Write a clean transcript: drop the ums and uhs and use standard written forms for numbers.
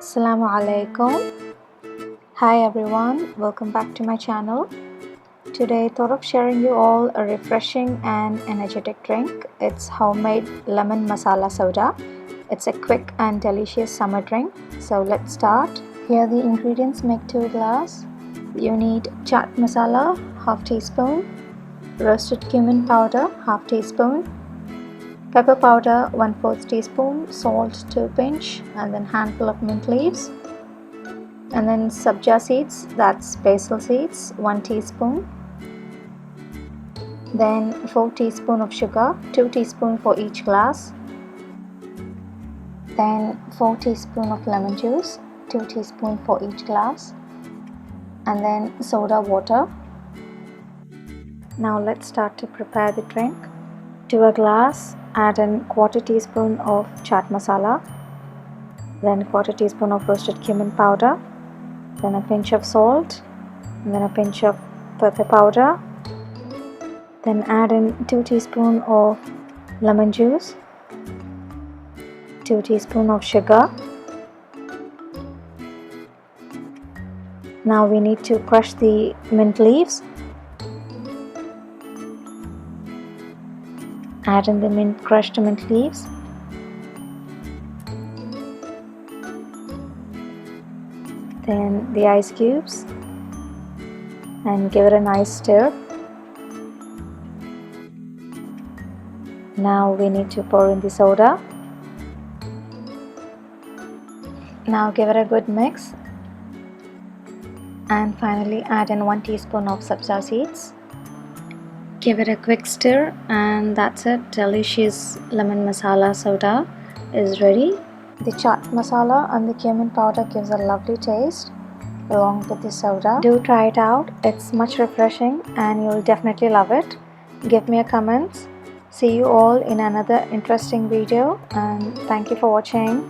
Assalamu alaikum. Hi everyone, welcome back to my channel. Today I thought of sharing you all a refreshing and energetic drink. It's homemade lemon masala soda. It's a quick and delicious summer drink. So let's start. Here the ingredients: make 2 glass. You need chaat masala, half teaspoon, roasted cumin powder, half teaspoon, pepper powder 1/4 teaspoon, salt 2 pinch, and then handful of mint leaves, and then sabja seeds, that's basil seeds, 1 teaspoon, then 4 teaspoon of sugar, 2 teaspoon for each glass, then 4 teaspoon of lemon juice, 2 teaspoon for each glass, and then soda water. Now let's start to prepare the drink. To a glass, add a 1/4 teaspoon of chaat masala, then 1/4 teaspoon of roasted cumin powder, then a pinch of salt, and then a pinch of pepper powder. Then add in 2 teaspoon of lemon juice, 2 teaspoon of sugar. Now we need to crush the mint leaves. Add in the crushed mint leaves. Then the ice cubes, and give it a nice stir. Now we need to pour in the soda. Now give it a good mix, and finally add in 1 teaspoon of sabza seeds. Give it a quick stir, and that's it. Delicious lemon masala soda is ready. The chaat masala and the cumin powder gives a lovely taste along with the soda. Do try it out. It's much refreshing and you'll definitely love it. Give me a comment. See you all in another interesting video, and thank you for watching.